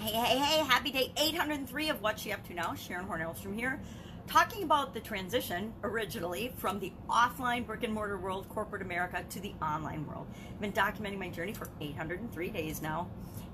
Hey, happy day 803 of What's She Up To Now. Sharon Horne-Ellstrom here, talking about the transition originally from the offline brick and mortar world, corporate America, to the online world. I've been documenting my journey for 803 days now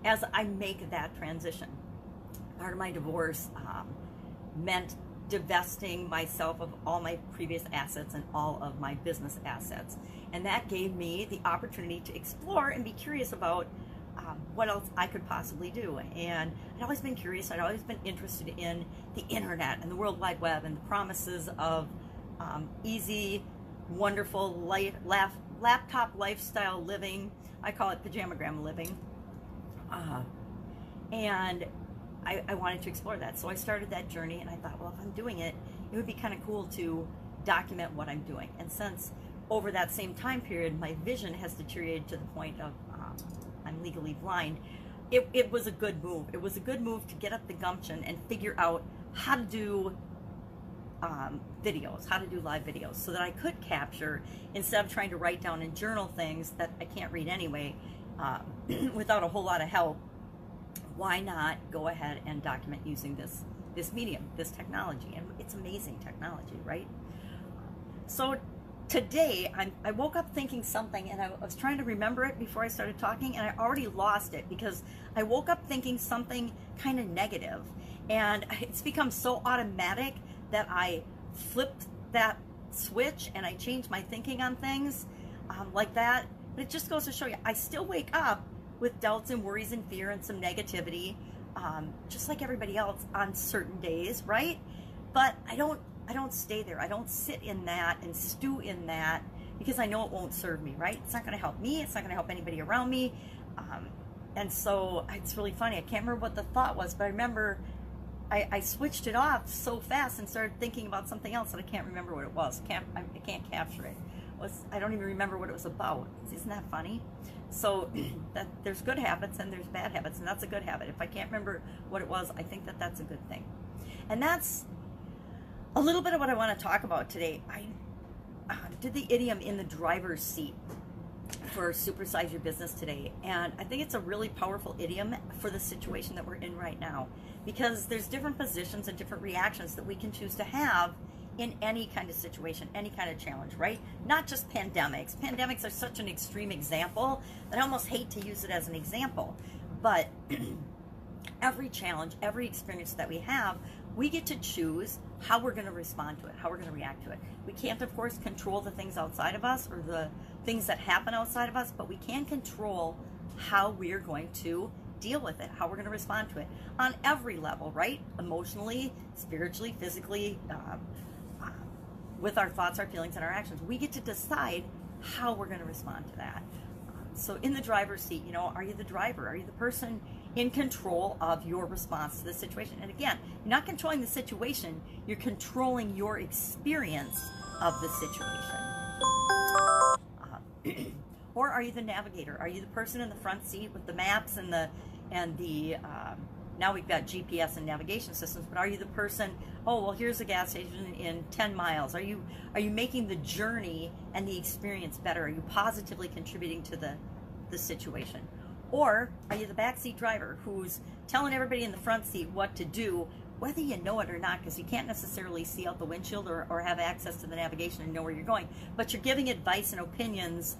as I make that transition. Part of my divorce meant divesting myself of all my previous assets and all of my business assets. And that gave me the opportunity to explore and be curious about what else I could possibly do. And I'd always been curious, I'd always been interested in the internet and the World Wide Web and the promises of easy, wonderful laptop lifestyle living. I call it pajamagram living. And I wanted to explore that. So I started that journey and I thought, well, if I'm doing it, it would be kind of cool to document what I'm doing. And since over that same time period, my vision has deteriorated to the point of I'm legally blind, it was a good move. It was a good move to get up the gumption and figure out how to do videos, how to do live videos, so that I could capture, instead of trying to write down and journal things that I can't read anyway, without a whole lot of help. Why not go ahead and document using this medium, this technology? And it's amazing technology, right? So today, I woke up thinking something, and I was trying to remember it before I started talking, and I already lost it because I woke up thinking something kind of negative, and it's become so automatic that I flipped that switch and I changed my thinking on things like that. But it just goes to show you, I still wake up with doubts and worries and fear and some negativity, just like everybody else on certain days, right? But I don't stay there. I don't sit in that and stew in that, because I know it won't serve me, right? It's not going to help me. It's not going to help anybody around me. And so it's really funny. I can't remember what the thought was, but I remember I switched it off so fast and started thinking about something else that I can't remember what it was. I can't capture it. I don't even remember what it was about. Isn't that funny? So that there's good habits and there's bad habits, and that's a good habit. If I can't remember what it was, I think that that's a good thing. And that's a little bit of what I want to talk about today. I did the idiom in the driver's seat for Supersize Your Business today, and I think it's a really powerful idiom for the situation that we're in right now, because there's different positions and different reactions that we can choose to have in any kind of situation, any kind of challenge, right? Not just pandemics. Pandemics are such an extreme example that I almost hate to use it as an example, but every challenge, every experience that we have, we get to choose how we're going to respond to it, how we're going to react to it. We can't, of course, control the things outside of us or the things that happen outside of us, but we can control how we're going to deal with it, how we're going to respond to it on every level, right? Emotionally, spiritually, physically, with our thoughts, our feelings, and our actions. We get to decide how we're going to respond to that. So in the driver's seat, you know, are you the driver? Are you the person in control of your response to the situation? And again, you're not controlling the situation, you're controlling your experience of the situation. Or are you the navigator? Are you the person in the front seat with the maps and the now we've got GPS and navigation systems, but are you the person, oh, well, here's a gas station in 10 miles. Are you making the journey and the experience better? Are you positively contributing to the situation? Or are you the backseat driver who's telling everybody in the front seat what to do, whether you know it or not, because you can't necessarily see out the windshield or have access to the navigation and know where you're going, but you're giving advice and opinions,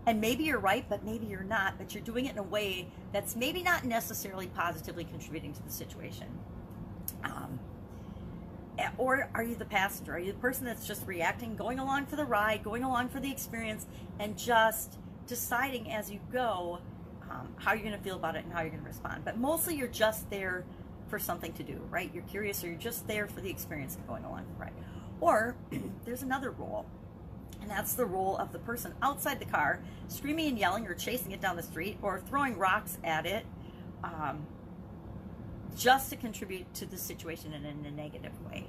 and maybe you're right, but maybe you're not, but you're doing it in a way that's maybe not necessarily positively contributing to the situation. Or are you the passenger? Are you the person that's just reacting, going along for the ride, going along for the experience, and just deciding as you go how you're going to feel about it and how you're going to respond? But mostly you're just there for something to do, right? You're curious, or you're just there for the experience of going along for the ride. Or there's another role, and that's the role of the person outside the car, screaming and yelling or chasing it down the street or throwing rocks at it, just to contribute to the situation in a negative way.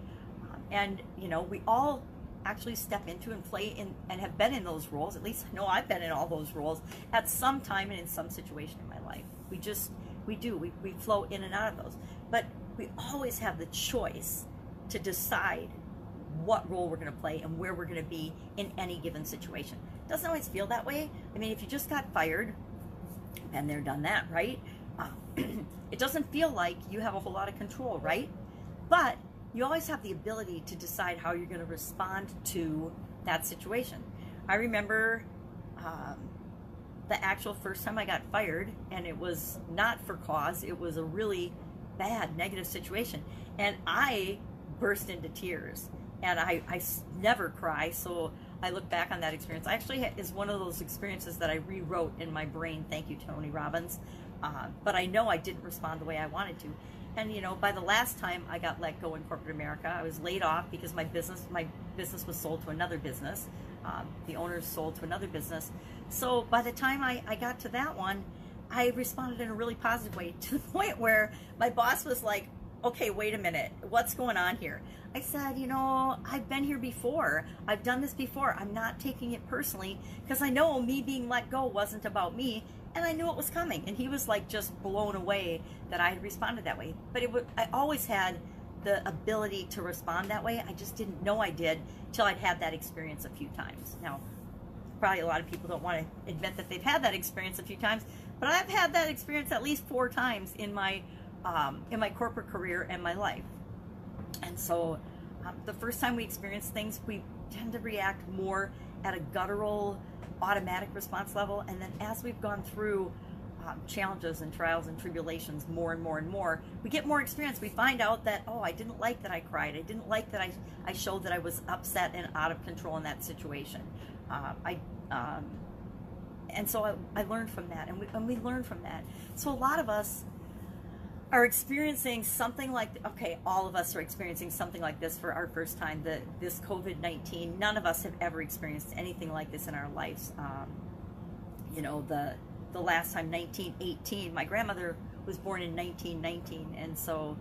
And, you know, we all actually step into and play in and have been in those roles. At least I know I've been in all those roles at some time and in some situation in my life. We flow in and out of those. But we always have the choice to decide what role we're going to play and where we're going to be in any given situation. Doesn't always feel that way. I mean, if you just got fired, been there, done that, right? It doesn't feel like you have a whole lot of control, right? But you always have the ability to decide how you're going to respond to that situation. I remember the actual first time I got fired, and it was not for cause. It was a really bad, negative situation. And I burst into tears. And I never cry, so I look back on that experience. Actually, is one of those experiences that I rewrote in my brain. Thank you, Tony Robbins. But I know I didn't respond the way I wanted to. And you know, by the last time I got let go in corporate America, I was laid off because my business was sold to another business. The owners sold to another business. So by the time I got to that one, I responded in a really positive way, to the point where my boss was like, okay, wait a minute, what's going on here? I said, you know, I've been here before. I've done this before. I'm not taking it personally, because I know me being let go wasn't about me, and I knew it was coming. And he was like just blown away that I had responded that way. But I always had the ability to respond that way. I just didn't know I did till I'd had that experience a few times. Now, probably a lot of people don't want to admit that they've had that experience a few times, but I've had that experience at least 4 times in my corporate career and my life. And so the first time we experience things, we tend to react more at a guttural, automatic response level. And then as we've gone through challenges and trials and tribulations more and more and more, we get more experience. We find out that, oh, I didn't like that I cried. I didn't like that I showed that I was upset and out of control in that situation. And so I learned from that, and we learn from that. So a lot of us are experiencing something like, okay, all of us are experiencing something like this for our first time, this COVID-19. None of us have ever experienced anything like this in our lives. You know, the last time, 1918, my grandmother was born in 1919, and so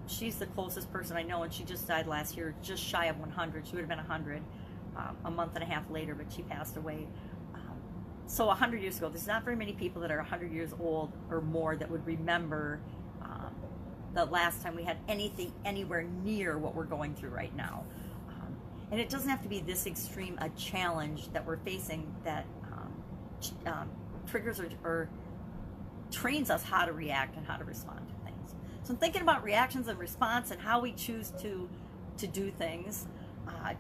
she's the closest person I know, and she just died last year, just shy of 100. She would have been 100 a month and a half later, but she passed away. So 100 years ago, there's not very many people that are 100 years old or more that would remember the last time we had anything anywhere near what we're going through right now. And it doesn't have to be this extreme a challenge that we're facing that triggers or trains us how to react and how to respond to things. So I'm thinking about reactions and response and how we choose to do things.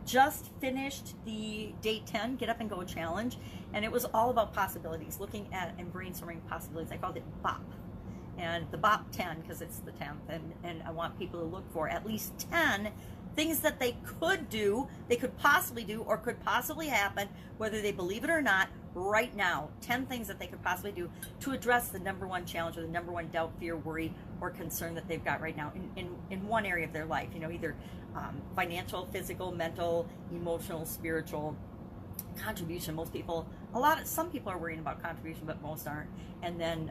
Just finished the Day 10 Get Up and Go challenge, and it was all about possibilities, looking at and brainstorming possibilities. I called it BOP, and the BOP 10 because it's the 10th, and I want people to look for at least 10 things that they could do, they could possibly do, or could possibly happen, whether they believe it or not, right now. 10 things that they could possibly do to address the number one challenge or the number one doubt, fear, worry, or concern that they've got right now in one area of their life. You know, either financial, physical, mental, emotional, spiritual, contribution. Most people, some people are worrying about contribution, but most aren't. And then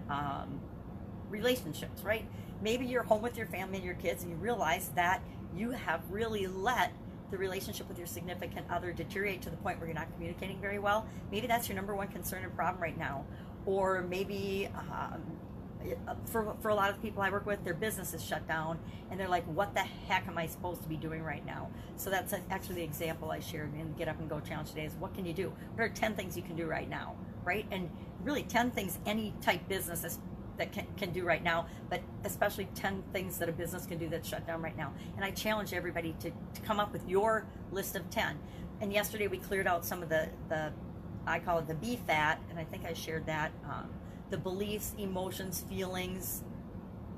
relationships, right? Maybe you're home with your family and your kids, and you realize that you have really let the relationship with your significant other deteriorate to the point where you're not communicating very well. Maybe that's your number one concern and problem right now. Or maybe for a lot of people I work with, their business is shut down, and they're like, what the heck am I supposed to be doing right now? So that's actually the example I shared in the Get Up and Go challenge today, is what can you do? What are 10 things you can do right now, right? And really 10 things any type business that can do right now, but especially 10 things that a business can do that's shut down right now. And I challenge everybody to come up with your list of 10. And yesterday we cleared out some of the I call it the B fat, and I think I shared that, the beliefs, emotions, feelings,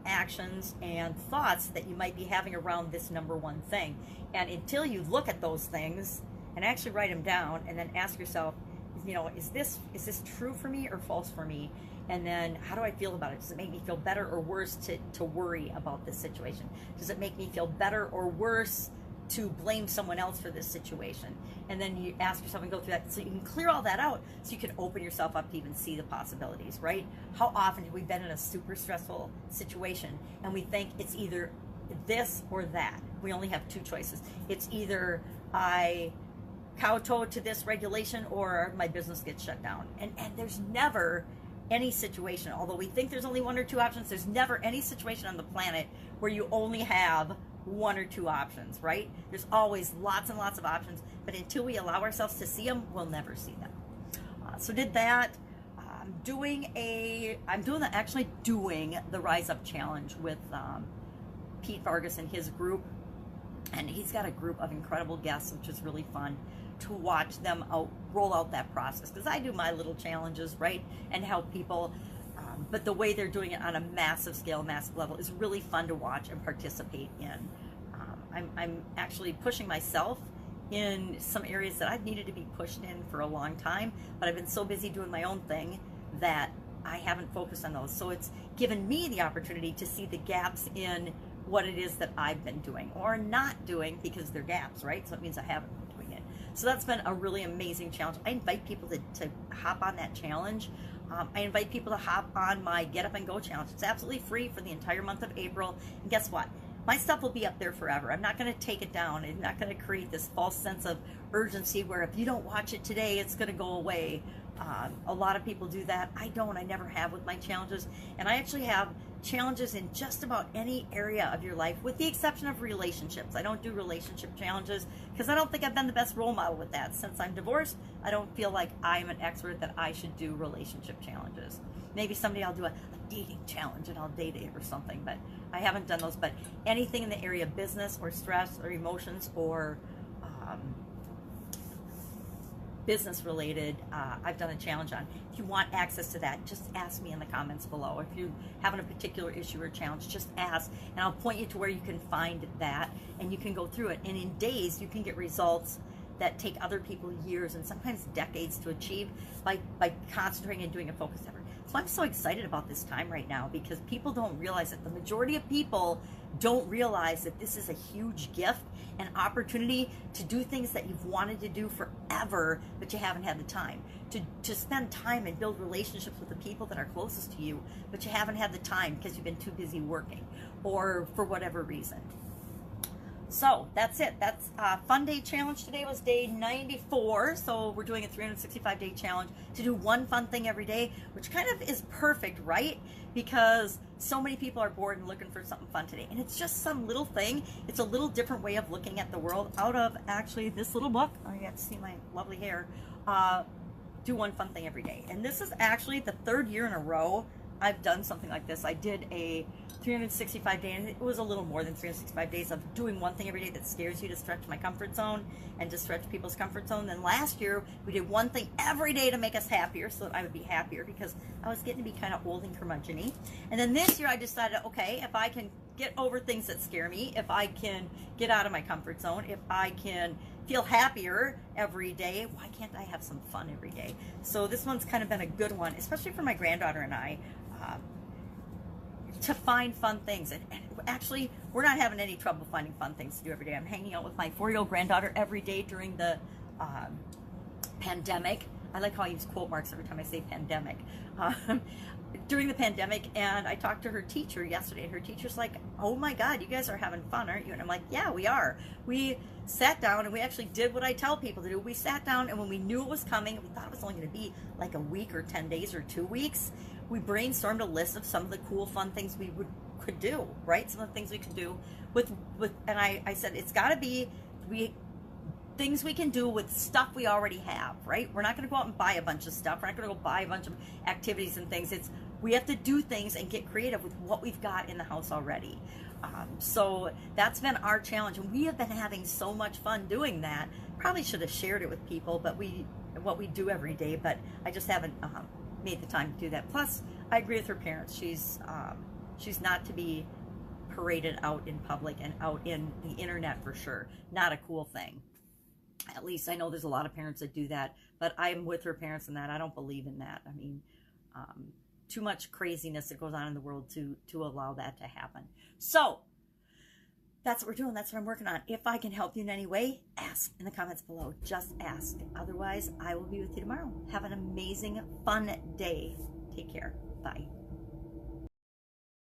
actions, and thoughts that you might be having around this number one thing. And until you look at those things and actually write them down, and then ask yourself, you know, is this true for me or false for me? And then how do I feel about it? Does it make me feel better or worse to worry about this situation? Does it make me feel better or worse to blame someone else for this situation? And then you ask yourself and go through that so you can clear all that out, so you can open yourself up to even see the possibilities, right? How often have we been in a super stressful situation and we think it's either this or that? We only have two choices. It's either I kowtow to this regulation or my business gets shut down. And there's never any situation, although we think there's only 1 or 2 options, there's never any situation on the planet where you only have 1 or 2 options, right? There's always lots and lots of options, but until we allow ourselves to see them, we'll never see them. So did that. actually doing the Rise Up Challenge with Pete Vargas and his group, and he's got a group of incredible guests, which is really fun to watch them roll out that process, because I do my little challenges, right, and help people, but the way they're doing it on a massive scale, massive level, is really fun to watch and participate in. I'm actually pushing myself in some areas that I've needed to be pushed in for a long time, but I've been so busy doing my own thing that I haven't focused on those. So it's given me the opportunity to see the gaps in what it is that I've been doing or not doing, because they're gaps, right? So it means I haven't been doing it. So that's been a really amazing challenge. I invite people to hop on that challenge. I invite people to hop on my Get Up and Go challenge. It's absolutely free for the entire month of April. And guess what? My stuff will be up there forever. I'm not going to take it down. I'm not going to create this false sense of urgency where if you don't watch it today, it's going to go away. A lot of people do that. I don't. I never have with my challenges. And I actually have challenges in just about any area of your life, with the exception of relationships. I don't do relationship challenges because I don't think I've been the best role model with that. Since I'm divorced, I don't feel like I'm an expert that I should do relationship challenges. Maybe someday I'll do a dating challenge and I'll date it or something, but I haven't done those. But anything in the area of business or stress or emotions or business related, I've done a challenge on. If you want access to that, just ask me in the comments below. If you're having a particular issue or challenge, just ask, and I'll point you to where you can find that, and you can go through it. And in days, you can get results that take other people years and sometimes decades to achieve by concentrating and doing a focused effort. So I'm so excited about this time right now, because people don't realize it. The majority of people don't realize that this is a huge gift and opportunity to do things that you've wanted to do forever, but you haven't had the time. To spend time and build relationships with the people that are closest to you, but you haven't had the time because you've been too busy working or for whatever reason. So that's it. That's Fun Day Challenge. Today was day 94. So we're doing a 365-day challenge to do one fun thing every day, which kind of is perfect, right? Because so many people are bored and looking for something fun today. And it's just some little thing. It's a little different way of looking at the world out of actually this little book. Oh, you have to see my lovely hair. Do one fun thing every day. And this is actually the third year in a row I've done something like this. I did a 365 day, and it was a little more than 365 days of doing one thing every day that scares you, to stretch my comfort zone and to stretch people's comfort zone. Then last year we did one thing every day to make us happier, so that I would be happier, because I was getting to be kind of old and curmudgeon-y. And then this year I decided, okay, if I can get over things that scare me, if I can get out of my comfort zone, if I can feel happier every day, why can't I have some fun every day? So this one's kind of been a good one, especially for my granddaughter and I, to find fun things. And actually, we're not having any trouble finding fun things to do every day. I'm hanging out with my 4-year-old granddaughter every day during the pandemic. I like how I use quote marks every time I say pandemic. During the pandemic, and I talked to her teacher yesterday, and her teacher's like, oh my God, you guys are having fun, aren't you? And I'm like, yeah, we are. We sat down and we actually did what I tell people to do. We sat down, and when we knew it was coming, we thought it was only going to be like a week or 10 days or 2 weeks, we brainstormed a list of some of the cool, fun things we could do, right? Some of the things we could do with and I said, it's got to be things we can do with stuff we already have, right? We're not going to go out and buy a bunch of stuff. We're not going to go buy a bunch of activities and things. We have to do things and get creative with what we've got in the house already. So that's been our challenge, and we have been having so much fun doing that. Probably should have shared it with people, but what we do every day, but I just haven't made the time to do that. Plus, I agree with her parents. She's not to be paraded out in public and out in the internet, for sure. Not a cool thing. At least I know there's a lot of parents that do that, but I'm with her parents in that. I don't believe in that. I mean, too much craziness that goes on in the world to allow that to happen. So that's what we're doing. That's what I'm working on. If I can help you in any way, ask in the comments below. Just ask. Otherwise, I will be with you tomorrow. Have an amazing, fun day. Take care. Bye.